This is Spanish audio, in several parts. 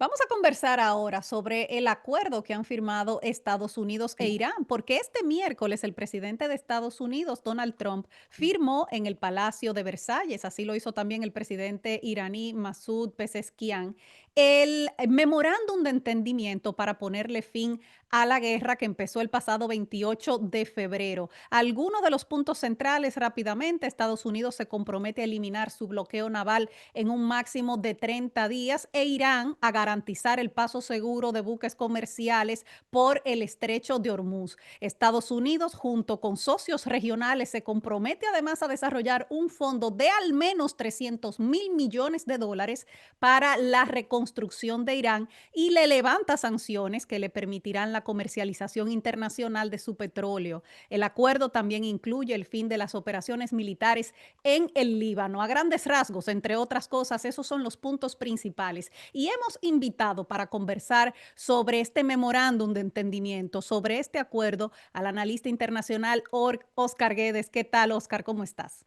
Vamos a conversar ahora sobre el acuerdo que han firmado Estados Unidos e Irán, porque este miércoles el presidente de Estados Unidos, Donald Trump, firmó en el Palacio de Versalles, así lo hizo también el presidente iraní Masoud Pezeshkian, el memorándum de entendimiento para ponerle fin a la guerra que empezó el pasado 28 de febrero. Algunos de los puntos centrales rápidamente: Estados Unidos se compromete a eliminar su bloqueo naval en un máximo de 30 días e Irán a garantizar el paso seguro de buques comerciales por el estrecho de Hormuz. Estados Unidos, junto con socios regionales, se compromete además a desarrollar un fondo de al menos 300.000 millones de dólares para la reconstrucción de Irán y le levanta sanciones que le permitirán la comercialización internacional de su petróleo. El acuerdo también incluye el fin de las operaciones militares en el Líbano. A grandes rasgos, entre otras cosas, esos son los puntos principales. Y hemos invitado para conversar sobre este memorándum de entendimiento, sobre este acuerdo, al analista internacional Oscar Guedes. ¿Qué tal, Oscar? ¿Cómo estás?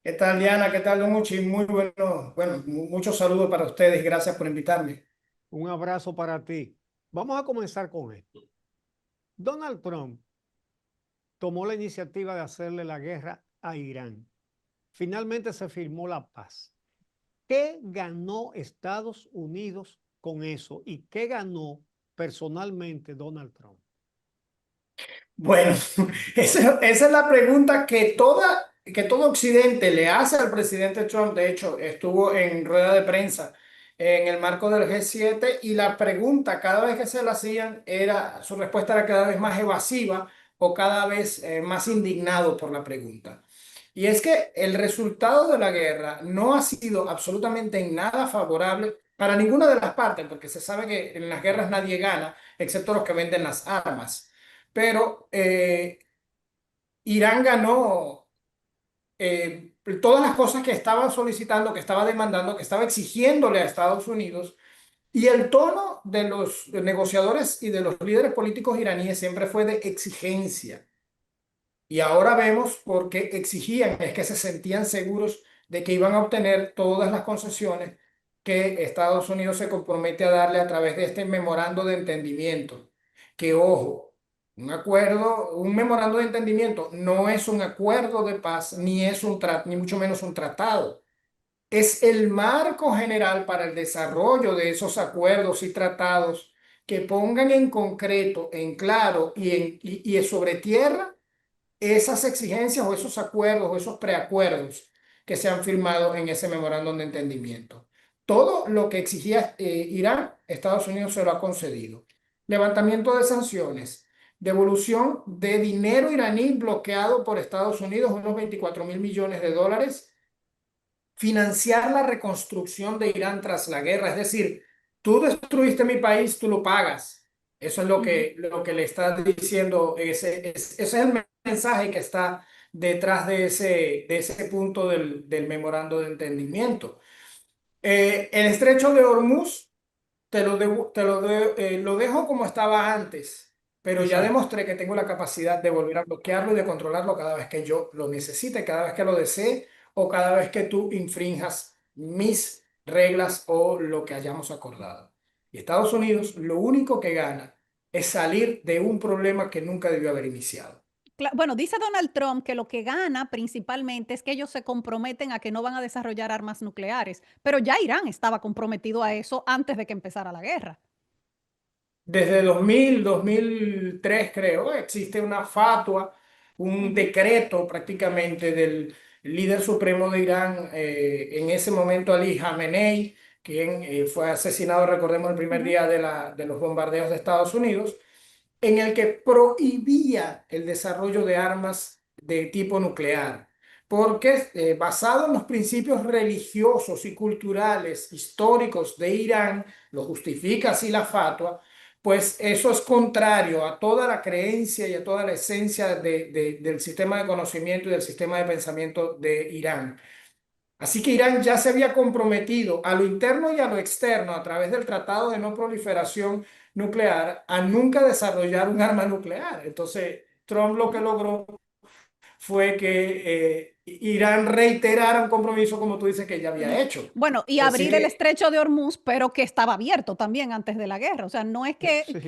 ¿Qué tal, Diana? ¿Qué tal, Don Uchi? Muy bueno, muchos saludos para ustedes. Gracias por invitarme. Un abrazo para ti. Vamos a comenzar con esto. Donald Trump tomó la iniciativa de hacerle la guerra a Irán. Finalmente se firmó la paz. ¿Qué ganó Estados Unidos con eso? ¿Y qué ganó personalmente Donald Trump? Bueno, esa es la pregunta que todo Occidente le hace al presidente Trump. De hecho, estuvo en rueda de prensa en el marco del G7 y la pregunta cada vez que se la hacían su respuesta era cada vez más evasiva o cada vez más indignado por la pregunta. Y es que el resultado de la guerra no ha sido absolutamente en nada favorable para ninguna de las partes, porque se sabe que en las guerras nadie gana, excepto los que venden las armas. Pero Irán ganó todas las cosas que estaba solicitando, que estaba demandando, que estaba exigiéndole a Estados Unidos. Y el tono de los negociadores y de los líderes políticos iraníes siempre fue de exigencia. Y ahora vemos por qué exigían, es que se sentían seguros de que iban a obtener todas las concesiones que Estados Unidos se compromete a darle a través de este memorando de entendimiento. Que ojo, un memorando de entendimiento no es un acuerdo de paz, ni mucho menos un tratado. Es el marco general para el desarrollo de esos acuerdos y tratados que pongan en concreto, en claro y sobre tierra esas exigencias o esos acuerdos o esos preacuerdos que se han firmado en ese memorándum de entendimiento. Todo lo que exigía Irán, Estados Unidos se lo ha concedido. Levantamiento de sanciones, devolución de dinero iraní bloqueado por Estados Unidos, unos 24.000 millones de dólares, financiar la reconstrucción de Irán tras la guerra, es decir, tú destruiste mi país, tú lo pagas. Eso es Ujú. lo que le está diciendo, ese es el mensaje que está detrás de ese punto del memorando de entendimiento. El estrecho de Hormuz lo dejo como estaba antes, pero ya Exacto. demostré que tengo la capacidad de volver a bloquearlo y de controlarlo cada vez que yo lo necesite, cada vez que lo desee o cada vez que tú infrinjas mis reglas o lo que hayamos acordado. Y Estados Unidos lo único que gana es salir de un problema que nunca debió haber iniciado. Bueno, dice Donald Trump que lo que gana principalmente es que ellos se comprometen a que no van a desarrollar armas nucleares, pero ya Irán estaba comprometido a eso antes de que empezara la guerra. Desde 2003 creo, existe una fatua, un Ujú. decreto prácticamente del líder supremo de Irán, en ese momento Ali Khamenei, quien fue asesinado, recordemos, el primer Ujú. día de los bombardeos de Estados Unidos, en el que prohibía el desarrollo de armas de tipo nuclear, porque basado en los principios religiosos y culturales históricos de Irán, lo justifica así la fatua, pues eso es contrario a toda la creencia y a toda la esencia del sistema de conocimiento y del sistema de pensamiento de Irán. Así que Irán ya se había comprometido a lo interno y a lo externo a través del Tratado de No Proliferación Nuclear a nunca desarrollar un arma nuclear. Entonces, Trump lo que Ujú. logró fue que Irán reiterara un compromiso, como tú dices, que ya había Ujú. hecho. Bueno, y Así abrir el que estrecho de Hormuz, pero que estaba abierto también antes de la guerra. O sea, no es que, Sí.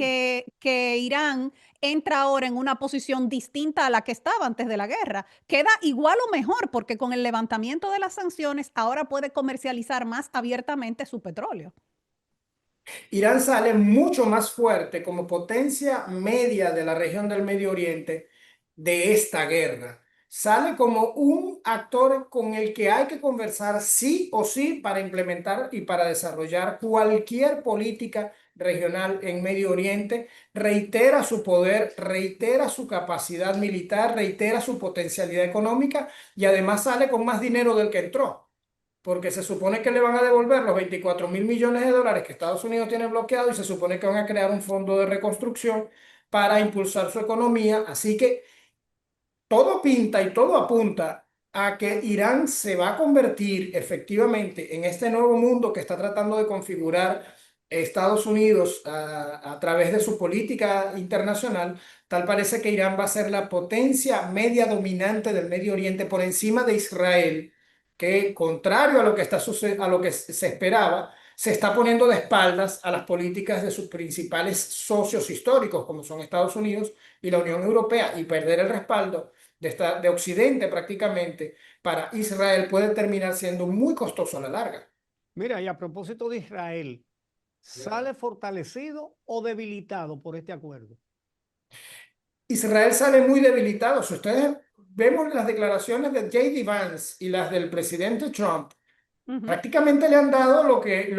que Irán entra ahora en una posición distinta a la que estaba antes de la guerra. Queda igual o mejor, porque con el levantamiento de las sanciones ahora puede comercializar más abiertamente su petróleo. Irán sale mucho más fuerte como potencia media de la región del Medio Oriente de esta guerra. Sale como un actor con el que hay que conversar sí o sí para implementar y para desarrollar cualquier política regional en Medio Oriente. Reitera su poder, reitera su capacidad militar, reitera su potencialidad económica y además sale con más dinero del que entró porque se supone que le van a devolver los 24.000 millones de dólares que Estados Unidos tiene bloqueado y se supone que van a crear un fondo de reconstrucción para impulsar su economía. Así que todo pinta y todo apunta a que Irán se va a convertir efectivamente en este nuevo mundo que está tratando de configurar Estados Unidos a través de su política internacional. Tal parece que Irán va a ser la potencia media dominante del Medio Oriente por encima de Israel, que contrario a lo que a lo que se esperaba, se está poniendo de espaldas a las políticas de sus principales socios históricos, como son Estados Unidos y la Unión Europea, y perder el respaldo de Occidente prácticamente para Israel puede terminar siendo muy costoso a la larga. Mira, y a propósito de Israel, ¿sale fortalecido o debilitado por este acuerdo? Israel sale muy debilitado. Si ustedes vemos las declaraciones de J.D. Vance y las del presidente Trump, Ujú. prácticamente le han dado lo que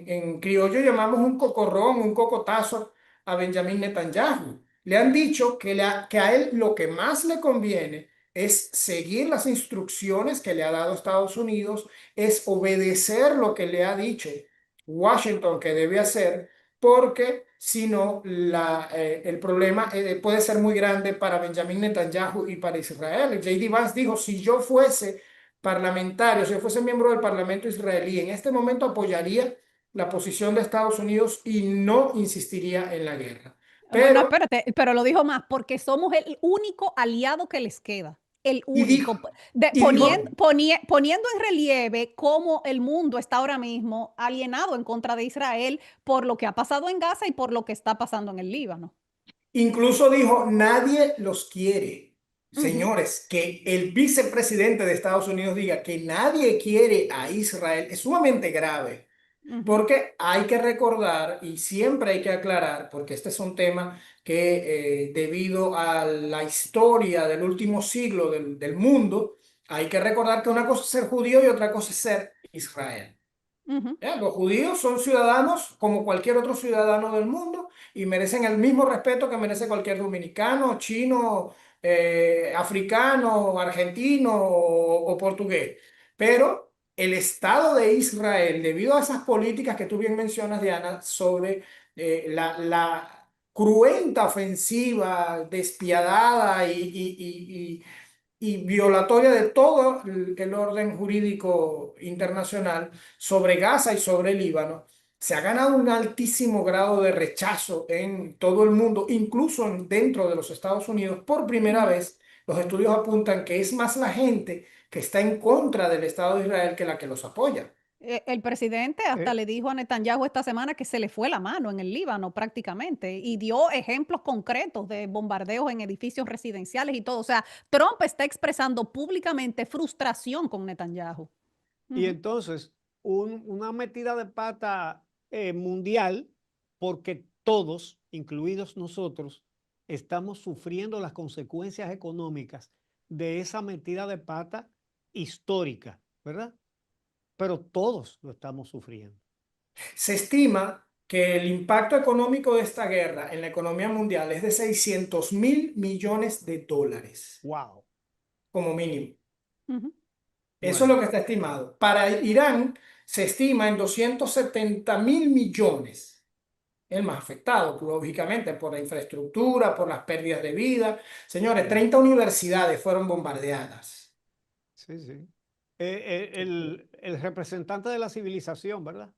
en criollo llamamos un cocorrón, un cocotazo a Benjamín Netanyahu. Le han dicho que a él lo que más le conviene es seguir las instrucciones que le ha dado Estados Unidos, es obedecer lo que le ha dicho Washington que debe hacer, porque si no, el problema puede ser muy grande para Benjamín Netanyahu y para Israel. J.D. Vance dijo, si yo fuese parlamentario, si yo fuese miembro del Parlamento israelí, en este momento apoyaría la posición de Estados Unidos y no insistiría en la guerra. Bueno, Pero, espérate, pero lo dijo más, porque somos el único aliado que les queda. El y dijo, único. y dijo, Poniendo en relieve cómo el mundo está ahora mismo alienado en contra de Israel por lo que ha pasado en Gaza y por lo que está pasando en el Líbano. incluso dijo, nadie los quiere. Ujú, Señores, que el vicepresidente de Estados Unidos diga que nadie quiere a Israel es sumamente grave. ujú, Porque hay que recordar y siempre hay que aclarar, porque este es un tema que debido a la historia del último siglo del mundo, hay que recordar que una cosa es ser judío y otra cosa es ser Israel. ujú, Los judíos son ciudadanos como cualquier otro ciudadano del mundo y merecen el mismo respeto que merece cualquier dominicano, chino, africano, argentino o portugués. Pero el Estado de Israel, debido a esas políticas que tú bien mencionas, Diana, sobre la cruenta ofensiva, despiadada y violatoria de todo el orden jurídico internacional sobre Gaza y sobre el Líbano, se ha ganado un altísimo grado de rechazo en todo el mundo, incluso dentro de los Estados Unidos. Por primera ujú. vez, los estudios apuntan que es más la gente que está en contra del Estado de Israel que la que los apoya. El presidente hasta Eh, le dijo a Netanyahu esta semana que se le fue la mano en el Líbano prácticamente y dio ejemplos concretos de bombardeos en edificios residenciales y todo. O sea, Trump está expresando públicamente frustración con Netanyahu. y Ujú, entonces, una metida de pata mundial, porque todos, incluidos nosotros, estamos sufriendo las consecuencias económicas de esa metida de pata histórica, ¿verdad? Pero todos lo estamos sufriendo. Se estima que el impacto económico de esta guerra en la economía mundial es de 600.000 millones de dólares, Wow. como mínimo. ujú, Eso es Bueno, lo que está estimado. Para Irán se estima en 270.000 millones, el más afectado, lógicamente, por la infraestructura, por las pérdidas de vida. Señores, sí, 30 universidades fueron bombardeadas. sí, sí. El representante de la civilización, ¿verdad?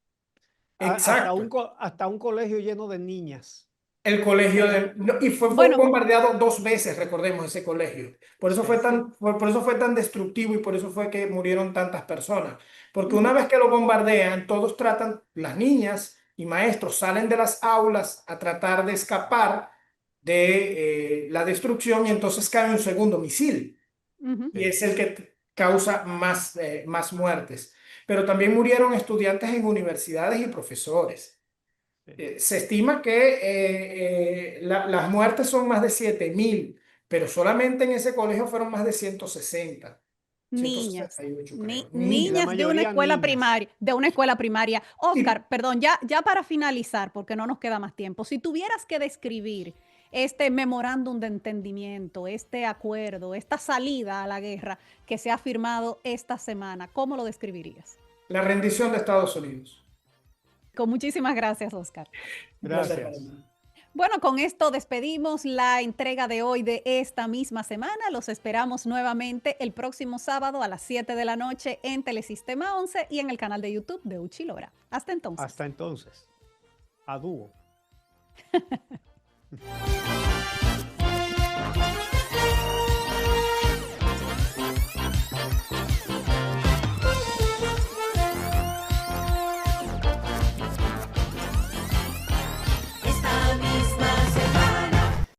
Hasta Exacto. hasta un colegio lleno de niñas. El colegio y fue Bueno, bombardeado 2 veces, recordemos ese colegio. Por eso fue Sí. por eso fue tan destructivo y por eso fue que murieron tantas personas. Porque una ujú, vez que lo bombardean, todos tratan, las niñas y maestros salen de las aulas a tratar de escapar de la destrucción y entonces cae un segundo misil ujú. y Sí, es el que causa más muertes. Pero también murieron estudiantes en universidades y profesores. sí. Se estima que las muertes son más de 7.000, pero solamente en ese colegio fueron más de 160, Niñas, 168 creo, Y la niños. niñas mayoría niñas. de una escuela primaria. Y Oscar, perdón, ya para finalizar, porque no nos queda más tiempo, si tuvieras que describir este memorándum de entendimiento, este acuerdo, esta salida a la guerra que se ha firmado esta semana, ¿cómo lo describirías? la rendición de Estados Unidos. Con muchísimas gracias, Oscar. Un placer para Gracias. mí. Bueno, con esto despedimos la entrega de hoy de esta misma semana. Los esperamos nuevamente el próximo sábado a las 7 de la noche en Telesistema 11 y en el canal de YouTube de Uchilora. Hasta entonces. Hasta entonces. A dúo.